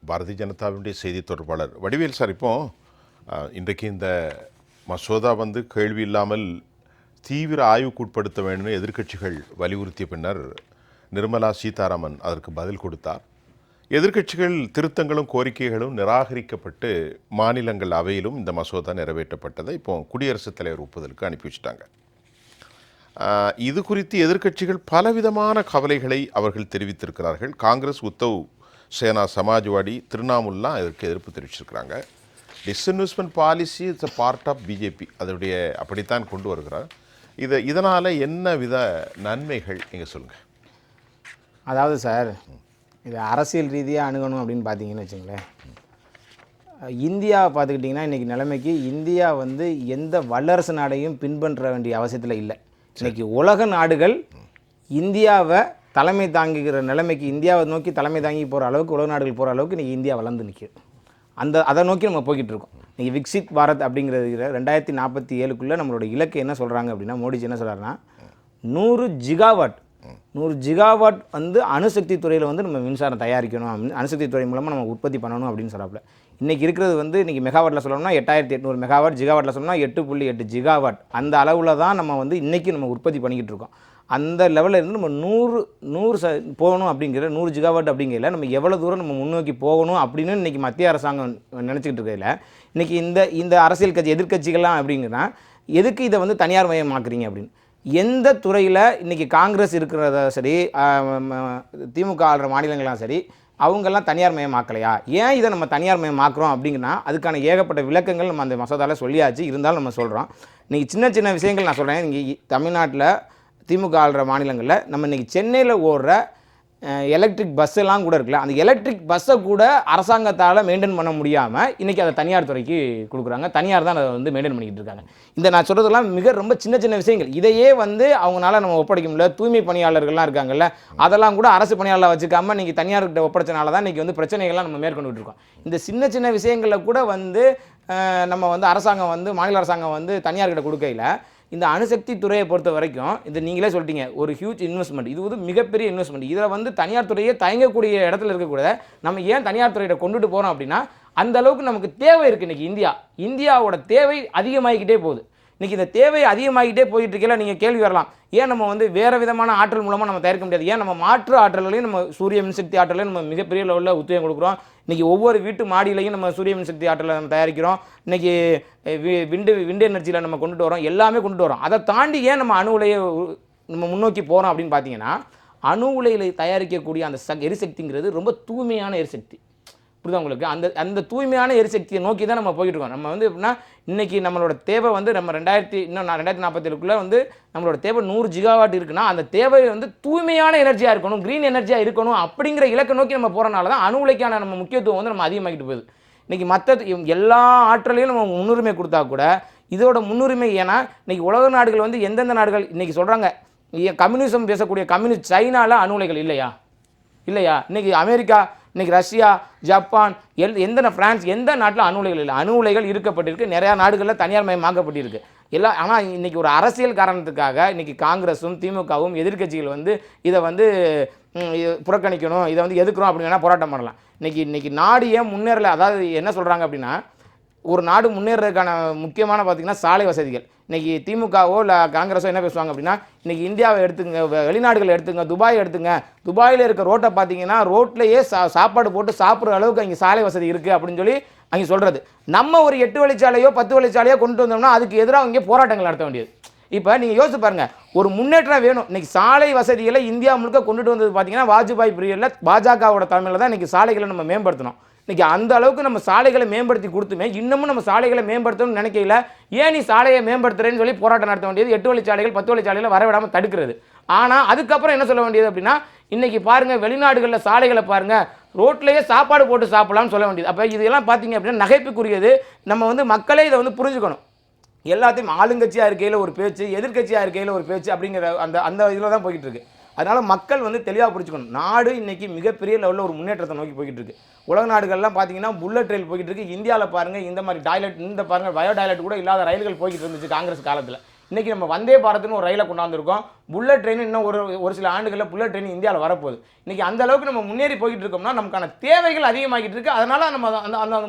பாரதிய ஜனதாவினுடைய செய்தி தொடர்பாளர் வடிவேல் சார், இப்போ இன்றைக்கு இந்த மசோதா கேள்வி இல்லாமல் தீவிர ஆய்வுக்குட்படுத்த வேண்டும் எதிர்க்கட்சிகள் வலியுறுத்திய பின்னர் நிர்மலா சீதாராமன் அதற்கு பதில் கொடுத்தார். எதிர்க்கட்சிகள் திருத்தங்களும் கோரிக்கைகளும் நிராகரிக்கப்பட்டு மாநிலங்கள் அவையிலும் இந்த மசோதா நிறைவேற்றப்பட்டதை இப்போ குடியரசுத் தலைவர் ஒப்புதலுக்கு அனுப்பி வச்சுட்டாங்க. இது குறித்து எதிர்க்கட்சிகள் பலவிதமான கவலைகளை அவர்கள் தெரிவித்திருக்கிறார்கள். காங்கிரஸ், உத்தவ் சேனா, சமாஜ்வாடி, திரிணாமுல்லாம் இதற்கு எதிர்ப்பு தெரிவிச்சிருக்கிறாங்க. Disinvestment policy it's a part of BJP, அதனுடைய அப்படித்தான் கொண்டு வருகிறார். இதனால் என்ன வித நன்மைகள் நீங்கள் சொல்லுங்கள். அதாவது சார், இது அரசியல் ரீதியாக அணுகணும் அப்படின்னு பார்த்தீங்கன்னு வச்சுங்களேன், இந்தியாவை பார்த்துக்கிட்டிங்கன்னா இன்றைக்கி நிலைமைக்கு இந்தியா எந்த வல்லரசு நாடையும் பின்பற்ற வேண்டிய அவசியத்தில் இல்லை. இன்றைக்கி உலக நாடுகள் இந்தியாவை தலைமை தாங்கிக்கிற நிலைமைக்கு, இந்தியாவை நோக்கி தலைமை தாங்கி போகிற அளவுக்கு, உலக நாடுகள் போகிற அளவுக்கு இன்றைக்கி இந்தியா வளர்ந்து நிற்கிது. அதை நோக்கி நம்ம போய்கிட்டு இருக்கோம். இன்றைக்கி விக்சித் பாரத் அப்படிங்கிறது 2047 நம்மளோட இலக்கு என்ன சொல்கிறாங்க அப்படின்னா, மோடிஜி என்ன சொல்கிறாருன்னா 100 ஜிகாவாட் அணுசக்தி துறையில் நம்ம மின்சாரம் தயாரிக்கணும், அணுசக்தி துறை மூலமாக நம்ம உற்பத்தி பண்ணணும் அப்படின்னு சொல்கிறாப்புல. இன்றைக்கி இருக்கிறது இன்றைக்கி மெகாவாட்டில் சொல்லணும்னா 8800 மெகாவாட், ஜிகாவாட்டில் சொல்லணும்னா 8.8 ஜிகாவாட். அந்த அளவில் தான் நம்ம இன்றைக்கி நம்ம உற்பத்தி பண்ணிக்கிட்டு இருக்கோம். அந்த லெவலில் இருந்து நம்ம 100 போகணும் அப்படிங்கிற 100 ஜிகாவாட் அப்படிங்கிறதுல நம்ம எவ்வளோ தூரம் நம்ம முன்னோக்கி போகணும் அப்படின்னு இன்றைக்கி மத்திய அரசாங்கம் நினச்சிக்கிட்டு இருக்கிறதுல, இன்றைக்கி இந்த அரசியல் கட்சி எதிர்க்கட்சிகள்லாம் அப்படிங்கன்னா எதுக்கு இதை தனியார் மயமாக்குறீங்க அப்படின்னு. எந்த துறையில் இன்றைக்கி காங்கிரஸ் இருக்கிறதா சரி, திமுக ஆளுற மாநிலங்கள்லாம் சரி, அவங்கெல்லாம் தனியார் மயமாக்கலையா? ஏன் இதை நம்ம தனியார் மயமாக்குறோம் அப்படிங்கன்னா அதுக்கான ஏகப்பட்ட விளக்கங்கள் நம்ம அந்த மசோதாவில் சொல்லியாச்சு. இருந்தாலும் நம்ம சொல்கிறோம். இன்றைக்கி சின்ன விஷயங்கள் நான் சொல்கிறேன். இன்றைக்கி தமிழ்நாட்டில் திமுக ஆளுற மாநிலங்களில் நம்ம இன்றைக்கி சென்னையில் ஓடுற எலக்ட்ரிக் பஸ்ஸெல்லாம் கூட இருக்குல்ல, அந்த எலக்ட்ரிக் பஸ்ஸை கூட அரசாங்கத்தால் மெயின்டைன் பண்ண முடியாமல் இன்றைக்கி அதை தனியார் துறைக்கு கொடுக்குறாங்க. தனியார் தான் அதை மெயின்டைன் பண்ணிக்கிட்டு இருக்காங்க. இந்த நான் சொல்கிறதெல்லாம் ரொம்ப சின்ன விஷயங்கள். இதையே அவங்களால நம்ம ஒப்படைக்க முடியல. தூய்மை பணியாளர்கள்லாம் இருக்காங்கல்ல, அதெல்லாம் கூட அரசு பணியாளர் வச்சுக்காமல் இன்றைக்கி தனியார்கிட்ட ஒப்படைச்சனால தான் இன்றைக்கி பிரச்சனைகள்லாம் நம்ம மேற்கொண்டுட்டு இருக்கோம். இந்த சின்ன விஷயங்களில் கூட நம்ம அரசாங்கம் மாநில அரசாங்கம் தனியார்கிட்ட கொடுக்கையில் இந்த அணுசக்தி துறையை பொறுத்த வரைக்கும் இது நீங்களே சொல்லிட்டீங்க, ஒரு ஹியூஜ் இன்வெஸ்ட்மெண்ட். இது மிகப்பெரிய இன்வெஸ்ட்மெண்ட். இதில் தனியார் துறையே தயங்கக்கூடிய இடத்துல இருக்கக்கூடாது. நம்ம ஏன் தனியார் துறையிட்ட கொண்டுட்டு போகிறோம் அப்படின்னா அந்த அளவுக்கு நமக்கு தேவை இருக்குது. இன்றைக்கி இந்தியாவோட தேவை அதிகமாகிக்கிட்டே போகுது. இன்றைக்கி இந்த தேவை அதிகமாகிட்டே போயிட்டு இருக்கையில் நீங்கள் கேள்வி வரலாம், ஏன் நம்ம வேறு விதமான ஆற்றல் மூலமாக நம்ம தயாரிக்க முடியாது? ஏன் நம்ம மாற்று ஆற்றலையும் நம்ம சூரிய மின்சக்தி ஆற்றலையும் நம்ம மிகப்பெரிய லெவலில் உத்வேகம் கொடுக்குறோம். இன்றைக்கி ஒவ்வொரு வீட்டு மாடியிலையும் நம்ம சூரிய மின்சக்தி ஆற்றலை நம்ம தயாரிக்கிறோம். இன்றைக்கி விண்டு எனர்ஜியில் நம்ம கொண்டுட்டு வரோம், எல்லாமே கொண்டுட்டு வரோம். அதை தாண்டி ஏன் நம்ம அணு உலையை நம்ம முன்னோக்கி போகிறோம் அப்படின்னு பார்த்தீங்கன்னா, அணு உலையில் தயாரிக்கக்கூடிய அந்த எரிசக்திங்கிறது ரொம்ப தூய்மையான எரிசக்தி. புரியுதா உங்களுக்கு? அந்த தூய்மையான எரிசக்தியை நோக்கி தான் நம்ம போயிட்டு இருக்கோம். நம்ம எப்படின்னா இன்றைக்கி நம்மளோட தேவை நம்ம 2047 நம்மளோட தேவை 100 ஜிகாவாட் இருக்குன்னா அந்த தேவை தூய்மையான எனர்ஜியாக இருக்கணும், க்ரீன் எனர்ஜியாக இருக்கணும். அப்படிங்கிற இலக்கை நோக்கி நம்ம போகிறனால தான் அணு உலைக்கான நம்ம முக்கியத்துவம் நம்ம அதிகமாகிட்டு போகுது. இன்றைக்கி மற்ற எல்லா ஆற்றலையும் நம்ம முன்னுரிமை கொடுத்தா கூட இதோட முன்னுரிமை, ஏன்னா இன்றைக்கி உலக நாடுகள் எந்தெந்த நாடுகள் இன்றைக்கி சொல்கிறாங்க, கம்யூனிசம் பேசக்கூடிய கம்யூனிஸ்ட் சைனாவில் அணு உலைகள் இல்லையா? இன்றைக்கி அமெரிக்கா, இன்றைக்கி ரஷ்யா, ஜப்பான், எந்த பிரான்ஸ், எந்த நாட்டில் அணு உலைகள் இல்லை? அணு உலைகள் இருக்கப்பட்டிருக்கு. நிறையா நாடுகளில் தனியார் மயமாக்கப்பட்டிருக்கு எல்லாம். ஆனால் இன்றைக்கி ஒரு அரசியல் காரணத்துக்காக இன்றைக்கி காங்கிரஸும் திமுகவும் எதிர்க்கட்சிகள் இதை புறக்கணிக்கணும், இதை எதுக்குறோம் அப்படின்னா போராட்டம் பண்ணலாம். இன்றைக்கி நாடு ஏன் முன்னேறலை? அதாவது என்ன சொல்கிறாங்க அப்படின்னா, ஒரு நாடு முன்னேறதுக்கான முக்கியமான பார்த்திங்கன்னா சாலை வசதிகள். இன்றைக்கி திமுகவோ இல்லை காங்கிரஸோ என்ன பேசுவாங்க அப்படின்னா, இன்றைக்கி இந்தியாவை எடுத்துங்க, வெளிநாடுகள் எடுத்துங்க, துபாய் எடுத்துங்க, துபாயில் இருக்க ரோட்டை பார்த்தீங்கன்னா ரோட்லேயே சாப்பாடு போட்டு சாப்பிட்ற அளவுக்கு அங்கே சாலை வசதி இருக்குது அப்படின்னு சொல்லி அங்கே சொல்கிறது. நம்ம ஒரு 8 வழிச்சாலையோ 10 வழிச்சாலையோ கொண்டு வந்தோம்னா அதுக்கு எதிராக இங்கே போராட்டங்கள் நடத்த வேண்டியது. இப்போ நீங்கள் யோசிச்சு பாருங்கள், ஒரு முன்னேற்றம் வேணும். இன்றைக்கி சாலை வசதிகளை இந்தியா முழுக்க கொண்டுட்டு வந்தது பார்த்தீங்கன்னா வாஜ்பாய் பீரியடில் பாஜகவோட தலைமையில் தான் இன்றைக்கி சாலைகளை நம்ம மேம்படுத்தணும். இன்றைக்கி அந்த அளவுக்கு நம்ம சாலைகளை மேம்படுத்தி கொடுத்துமே இன்னமும் நம்ம சாலைகளை மேம்படுத்தணும்னு நினைக்கையில் ஏன் நீ சாலையை மேம்படுத்துறேன்னு சொல்லி போராட்டம் நடத்த வேண்டியது. 8 வழிச்சாலைகள் 10 வழிச்சாலைகளை வரவிடாமல் தடுக்கிறது. ஆனால் அதுக்கப்புறம் என்ன சொல்ல வேண்டியது அப்படின்னா, இன்றைக்கி பாருங்கள் வெளிநாடுகளில் சாலைகளை பாருங்கள், ரோட்லேயே சாப்பாடு போட்டு சாப்பிடலாம்னு சொல்ல வேண்டியது. அப்போ இதெல்லாம் பார்த்தீங்க அப்படின்னா நகைப்புக்குரியது. நம்ம மக்களே இதை புரிஞ்சுக்கணும். எல்லாத்தையும் ஆளுங்கட்சியாக இருக்கையில் ஒரு பேச்சு, எதிர்க்கட்சியாக இருக்கையில் ஒரு பேச்சு அப்படிங்கிற அந்த இதில் தான் போய்கிட்டு இருக்கு. அதனால் மக்கள் தெளிவாக புரிஞ்சுக்கணும். நாடு இன்றைக்கி மிகப்பெரிய லெவலில் ஒரு முன்னேற்றத்தை நோக்கி போய்கிட்டு இருக்குது. உலக நாடுகள்லாம் பார்த்தீங்கன்னா புல்லட் ரயில் போய்கிட்டு இருக்குது. இந்தியாவில் பாருங்கள் இந்த மாதிரி டாய்லெட், இந்த பாருங்கள் பயோ டாய்லெட் கூட இல்லாத ரயில்கள் போய்கிட்டு இருந்துச்சு காங்கிரஸ் காலத்தில். இன்னைக்கு நம்ம வந்தே பாரத்னு ஒரு ரயிலை கொண்டாந்துருக்கோம். புல்லட் ட்ரெயின் இன்னும் ஒரு சில ஆண்டுகளில் புல்லட் ட்ரெயின் இந்தியாவில் வரப்போகுது. இன்னைக்கு அந்த அளவுக்கு நம்ம முன்னேறி போய்கிட்டு இருக்கோம்னா நமக்கான தேவைகள் அதிகமாகிட்டு இருக்கு. அதனால நம்ம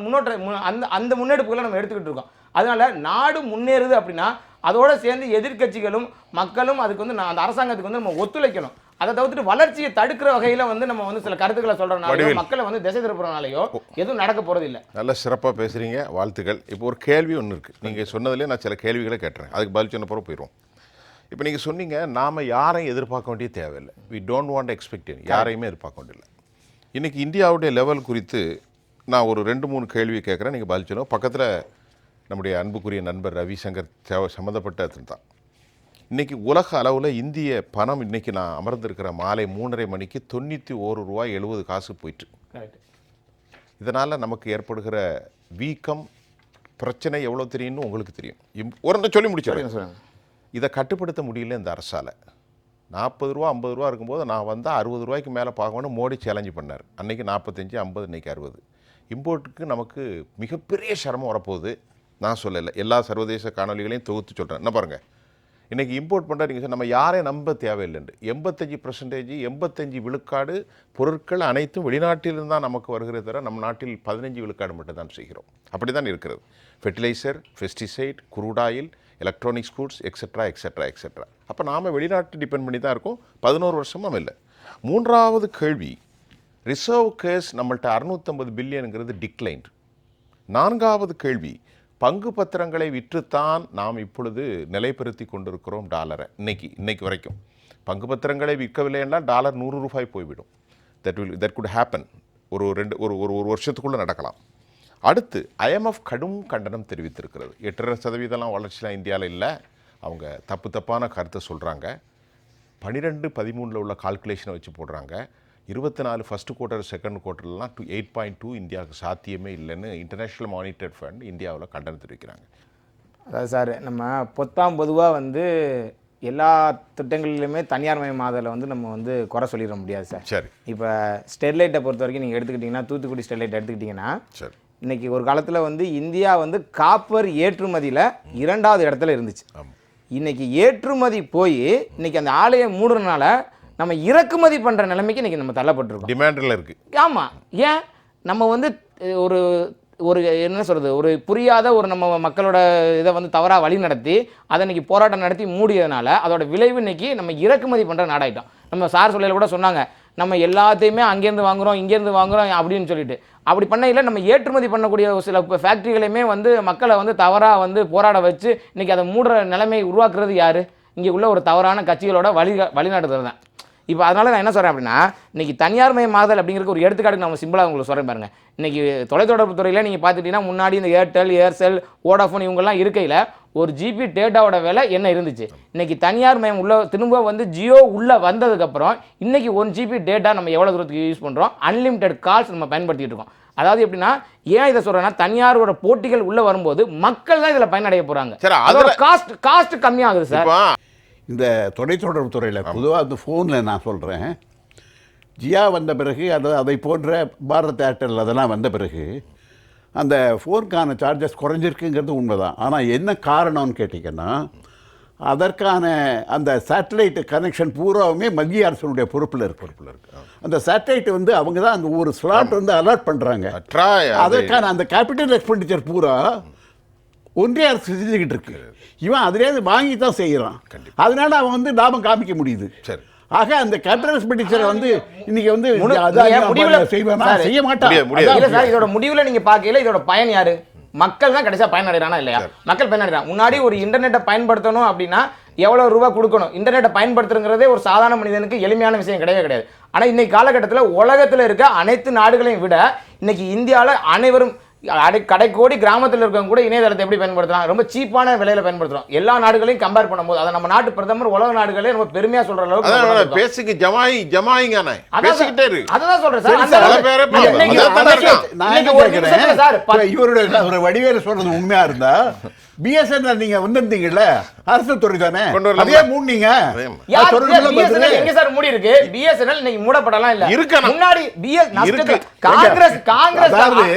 அந்த முன்னெடுப்புகளை நம்ம எடுத்துக்கிட்டு இருக்கோம். அதனால நாடு முன்னேறுது அப்படின்னா அதோட சேர்ந்து எதிர்க்கட்சிகளும் மக்களும் அதுக்கு வந்து அந்த அரசாங்கத்துக்கு வந்து நம்ம ஒத்துழைக்கணும். அதை தவிர்த்துட்டு வளர்ச்சியை தடுக்கிற வகையில வந்து நம்ம வந்து சில கருத்துக்களை சொல்றதுனால மக்களை வந்து திசை திருப்புறனாலையோ எதுவும் நடக்க போறது இல்லை. நல்ல சிறப்பாக பேசுறீங்க, வாழ்த்துக்கள். இப்போ ஒரு கேள்வி ஒன்று இருக்கு. நீங்க சொன்னதுலேயே நான் சில கேள்விகளை கேட்டுறேன், அதுக்கு பதில் சொன்ன பிறகு போயிடுவோம். இப்போ நீங்கள் சொன்னீங்க நாம யாரையும் எதிர்பார்க்க வேண்டிய தேவையில்லை. வி டோன்ட் வாண்ட் எக்ஸ்பெக்ட் யாரையுமே எதிர்பார்க்க வேண்டியதில்லை. இன்னைக்கு இந்தியாவுடைய லெவல் குறித்து நான் ஒரு 2-3 கேள்வி கேட்குறேன், நீங்கள் பதில் சொல்லுவோம். பக்கத்தில் நம்முடைய அன்புக்குரிய நண்பர் ரவிசங்கர் சம்மந்தப்பட்ட தான். இன்றைக்கி உலக அளவில் இந்திய பணம் இன்றைக்கி நான் அமர்ந்திருக்கிற மாலை 3:30 மணிக்கு 91 ரூபாய் 70 காசு போயிட்டு. இதனால் நமக்கு ஏற்படுகிற வீக்கம் பிரச்சனை எவ்வளோ தெரியும்னு உங்களுக்கு தெரியும். ஒரு சொல்லி முடிச்சிடுறேன். இதை கட்டுப்படுத்த முடியல இந்த அரசால். 40 ரூபா 50 ரூபா இருக்கும்போது நான் வந்தால் 60 ரூபாய்க்கு மேலே பார்க்கணும்னு மோடி சேலஞ்சு பண்ணார். அன்றைக்கி 45, 50, இன்றைக்கி 60. இம்போர்ட்டுக்கு நமக்கு மிகப்பெரிய சிரமம் வரப்போகுது. நான் சொல்லலை, எல்லா சர்வதேச காணொலிகளையும் தொகுத்து சொல்கிறேன். என்ன பாருங்கள், இன்றைக்கி இம்போர்ட் பண்ணுற நீங்கள் நம்ம யாரையும் நம்ப தேவையில்லைண்டு. 85%, 85 விழுக்காடு பொருட்கள் அனைத்தும் வெளிநாட்டிலிருந்து தான் நமக்கு வருகிறத தவிர நம்ம நாட்டில் 15 விழுக்காடு மட்டும் தான் செய்கிறோம். அப்படி தான் இருக்கிறது. Fertiliser, pesticide, crude oil, electronics goods, etcetera etcetera etcetera. அப்போ நாம் வெளிநாட்டு டிபெண்ட் பண்ணி தான் இருக்கோம். 11 வருஷமும் இல்லை. 3வது கேள்வி, ரிசர்வ் கேஸ் நம்மள்ட்ட 650 பில்லியனுங்கிறது டிக்ளைன்டு. 4வது கேள்வி, பங்கு பத்திரங்களை விற்றுத்தான் நாம் இப்பொழுது நிலைப்படுத்தி கொண்டிருக்கிறோம் டாலரை. இன்னைக்கு வரைக்கும் பங்கு பத்திரங்களை விற்கவில்லை என்றால் டாலர் 100 ரூபாய் போய்விடும். That good happen. ஒரு வருஷத்துக்குள்ளே நடக்கலாம். அடுத்து IMF கடும் கண்டனம் தெரிவித்திருக்கிறது. 8.5% வளர்ச்சிலாம் இந்தியாவில் இல்லை. அவங்க தப்பான கருத்தை சொல்கிறாங்க. 12-13 உள்ள கால்குலேஷனை வச்சு போடுறாங்க. 24 ஃபஸ்ட்டு குவார்ட்டர் செகண்ட் குவார்ட்டர்லாம் 8.2 இந்தியாவுக்கு சாத்தியமே இல்லைன்னு இன்டர்நேஷ்னல் மானிட்டரி ஃபண்ட் இந்தியாவில் கண்டனம் தெரிவிக்கிறாங்க. அதாவது சார், நம்ம பொதுவாக வந்து எல்லா திட்டங்களிலுமே தனியார் மயமாதலை வந்து நம்ம வந்து குறை சொல்லிட முடியாது சார். சரி, இப்போ ஸ்டெர்லைட்டை பொறுத்த வரைக்கும் நீங்கள் எடுத்துக்கிட்டிங்கன்னா, தூத்துக்குடி ஸ்டெர்லைட் எடுத்துக்கிட்டிங்கன்னா, சரி, இன்றைக்கி ஒரு காலத்தில் வந்து இந்தியா வந்து காப்பர் ஏற்றுமதியில் 2வது இடத்துல இருந்துச்சு. இன்றைக்கி ஏற்றுமதி போய் இன்றைக்கி அந்த ஆலையை மூடுறதுனால நம்ம இறக்குமதி பண்ணுற நிலைமைக்கு இன்றைக்கி நம்ம தள்ளப்பட்டிருக்கோம். டிமாண்டில் இருக்குது. ஆமாம். ஏன் நம்ம வந்து ஒரு என்ன சொல்கிறது, ஒரு புரியாத ஒரு நம்ம மக்களோட இதை வந்து தவறாக வழி நடத்தி அதை இன்றைக்கி போராட்டம் நடத்தி மூடியதுனால அதோட விளைவு இன்றைக்கி நம்ம இறக்குமதி பண்ணுற நாடாயிட்டோம். நம்ம சார் சொல்லையில் கூட சொன்னாங்க, நம்ம எல்லாத்தையுமே அங்கேருந்து வாங்குகிறோம் இங்கேருந்து வாங்குகிறோம் அப்படின்னு சொல்லிட்டு. அப்படி பண்ணையில் நம்ம ஏற்றுமதி பண்ணக்கூடிய சில ஃபாக்ட்ரிகளையுமே வந்து மக்களை வந்து தவறாக வந்து போராட வச்சு இன்றைக்கி அதை மூடுற நிலைமை உருவாக்குறது யார்? இங்கே உள்ள ஒரு தவறான கட்சிகளோட வழிநடத்துறது தான். இப்போ அதனால் நான் என்ன சொல்கிறேன் அப்படின்னா, இன்றைக்கி தனியார் மயமாதல் அப்படிங்கிற ஒரு எடுத்துக்காட்டுக்கு நம்ம சிம்பிளாக உங்களுக்கு சொல்கிறேன் பாருங்கள். இன்றைக்கி தொலைத்தொடர்பு துறையில் நீங்கள் பார்த்துக்கிட்டிங்கன்னா, முன்னாடி இந்த ஏர்டெல், ஏர்செல், வோடாஃபோன் இவங்கெல்லாம் இருக்கையில் ஒரு ஜிபி டேட்டாவோட விலை என்ன இருந்துச்சு. இன்றைக்கி தனியார் மயம் உள்ள திரும்ப வந்து ஜியோ உள்ளே வந்ததுக்கப்புறம் இன்றைக்கி 1 GB டேட்டா நம்ம எவ்வளோ தூரத்துக்கு யூஸ் பண்ணுறோம், அன்லிமிட்டெட் கால்ஸ் நம்ம பயன்படுத்திட்டு இருக்கோம். அதாவது எப்படின்னா, ஏன் இதை சொல்கிறேன்னா, தனியாரோட போட்டிகள் உள்ளே வரும்போது மக்கள் தான் இதில் பயனடைய போகிறாங்க. அதோட காஸ்ட் கம்மியாகுது சார். இந்த தொலைத்தொடர்பு துறையில் பொதுவாக அந்த ஃபோனில் நான் சொல்கிறேன், ஜியா வந்த பிறகு அதை போன்ற பாரத் ஏர்டெல் அதெல்லாம் வந்த பிறகு அந்த ஃபோனுக்கான சார்ஜஸ் குறைஞ்சிருக்குங்கிறது உண்மைதான். ஆனால் என்ன காரணம்னு கேட்டிங்கன்னா, அதற்கான அந்த சேட்டலைட் கனெக்ஷன் பூராவுமே மத்திய அரசுடைய பொறுப்பில் இருக்கு. அந்த சேட்டலைட் வந்து அவங்க தான் அந்த ஒரு ஸ்லாட் வந்து அலாட் பண்ணுறாங்க. அதற்கான அந்த கேபிட்டல் எக்ஸ்பெண்டிச்சர் பூரா ஒன்றிய அரசு செஞ்சுக்கிட்டு இருக்கு. இவன் அதிலேருந்து வாங்கி தான் செய்கிறான். அதனால அவன் வந்து லாபம் காமிக்க முடியுது. சரி, ஆக அந்த கேபிட்டல் எக்ஸ்பெண்டிச்சரை வந்து இன்னைக்கு வந்து செய்ய மாட்டான். இதோட முடிவில் நீங்கள் பார்க்கல, இதோட பயன் யாரு? மக்கள் தான் கடைசியாக பயனடைறானா இல்லையா? மக்கள் பயனடைறான். முன்னாடி ஒரு இன்டர்நெட்டை பயன்படுத்தணும் அப்படின்னா எவ்வளோ ரூபா கொடுக்கணும்? இன்டர்நெட்டை பயன்படுத்துறங்கிறதே ஒரு சாதாரண மனிதனுக்கு எளிமையான விஷயம் கிடையாது. ஆனால் இன்னைக்கு காலகட்டத்தில் உலகத்தில் இருக்க அனைத்து நாடுகளையும் விட இன்னைக்கு இந்தியாவில் அனைவரும் கடைக்கோடி கிராமத்தில் இருக்கவங்க கூட இணையதளத்தை எப்படி பயன்படுத்தலாம்? ரொம்ப சீப்பான விலையில பயன்படுத்துறோம். எல்லா நாடுகளையும் கம்பேர் பண்ணும்போது அதை நம்ம நாட்டு பிரதமர் உலக நாடுகளே ரொம்ப பெருமையா சொல்ற அளவுக்கு பேசிக்கு ஜமாயிங்கானே பேசிக்கிட்டே இருக்கு. அதான் சொல்றேன் சார். இவருடைய ஒரு வடிவேல சொல்றது உண்மையா இருந்தா பிஎஸ்என்எல் நீங்க வந்திருந்தீங்கல்ல, அரசு துறை தானே, அதே மூடுனீங்க. எங்க சார் மூடி இருக்கு? பிஎஸ்என்எல் இன்னைக்கு மூடப்படலாம் இல்ல. முன்னாடி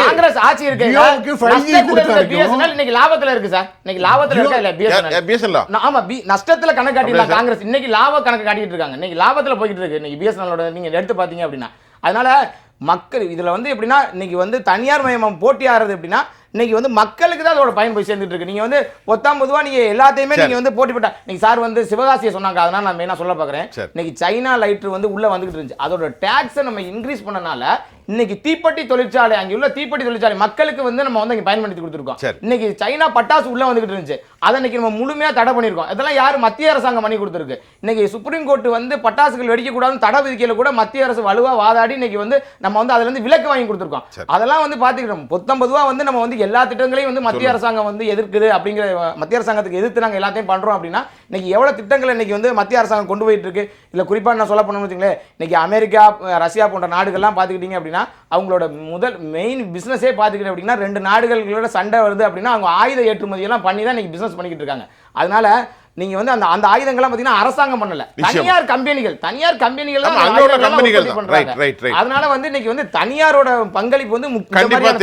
காங்கிரஸ் ஆட்சி ஜாஸ்தி இருக்கு. ஜியோவுக்கு 5G கொடுத்தாரு. BSNL இன்னைக்கு லாபத்துல இருக்கு சார். இன்னைக்கு லாபத்துல இருக்கா இல்ல BSNL? பிஎஸ்என்எல் ஆமா, நஷ்டத்துல கணக்கு காட்டிடலாம் காங்கிரஸ். இன்னைக்கு லாப கணக்கு காட்டிட்டு இருக்காங்க. இன்னைக்கு லாபத்துல போயிட்டு இருக்கு இன்னைக்கு BSNL நீங்க எடுத்து பாத்தீங்க அப்படின்னா. அதனால மக்கள் இதுல வந்து எப்படின்னா இன்னைக்கு வந்து தனியார் மயமம் போட்டி ஆறது எப்படின்னா இன்னைக்கு வந்து மக்களுக்கு தான் அதோட பயன் போய் சேர்ந்துட்டு இருக்கு. நீங்க வந்து பொதுவா நீங்க எல்லாத்தையுமே நீங்க வந்து போட்டி போட்டா இன்னைக்கு சார் வந்து சிவகாசியை சொன்னாங்க, அதனால நான் மெயினா சொல்ல பாக்குறேன். இன்னைக்கு சைனா லைட்டர் வந்து உள்ள வந்துகிட்டு இருந்துச்சு. அதோட டாக்ஸை நம்ம இன்க்ரீஸ் பண்ணனால இன்னைக்கு தீப்பெட்டி தொழிற்சாலை அங்கே உள்ள தீப்பெட்டி தொழிற்சாலை மக்களுக்கு வந்து நம்ம வந்து இங்க பயன்படுத்தி கொடுத்துருக்கோம். இன்னைக்கு சைனா பட்டாசு உள்ள வந்துகிட்டு இருந்துச்சு, அதை இன்னைக்கு நம்ம முழுமையா தடை பண்ணிருக்கோம். இதெல்லாம் யாரு? மத்திய அரசாங்கம் பண்ணி கொடுத்துருக்கு. இன்னைக்கு சுப்ரீம் கோர்ட் வந்து பட்டாசுகள் வெடிக்க கூடாதுன்னு தடை விதிக்கல கூட மத்திய அரசு வலுவா வாதாடி இன்னைக்கு வந்து நம்ம வந்து அதுல இருந்து விலக்கு வாங்கி கொடுத்துருக்கோம். அதெல்லாம் வந்து பாத்துக்கிட்டோம். பொதுவா வந்து நம்ம வந்து எல்லா திட்டங்களையும் வந்து மத்திய அரசாங்கம் வந்து எதிர்க்குது அப்படிங்கிற மத்திய அரசாங்கத்துக்கு எதிர்த்து நாங்க எல்லாத்தையும் பண்றோம் அப்படின்னா இன்னைக்கு எவ்வளவு திட்டங்கள் இன்னைக்கு வந்து மத்திய அரசாங்கம் கொண்டு போயிட்டு இருக்கு. இல்ல குறிப்பா நான் சொல்ல போனோம்னு வச்சுங்களேன், இன்னைக்கு அமெரிக்கா, ரஷ்யா போன்ற நாடுகள்லாம் பாத்துக்கிட்டீங்க அப்படின்னா அவங்களோட முதல் மெயின் பிசினஸே பாத்துக்கிட்டு அப்படின்னா 2 நாடுகளோட சண்டை வருது அப்படின்னா அவங்க ஆயுத ஏற்றுமதி எல்லாம் பண்ணி தான் இன்னைக்கு பிசினஸ் பண்ணிக்கிட்டு இருக்காங்க. அதனால நீங்க வந்து அந்த ஆயுதங்கள்லாம் பாத்தீங்கன்னா அரசாங்கம் பண்ணல, தனியார் கம்பெனிகள் பண்றாங்க. அதனால வந்து இன்னைக்கு வந்து தனியாரோட பங்களிப்பு வந்து முக்கியமான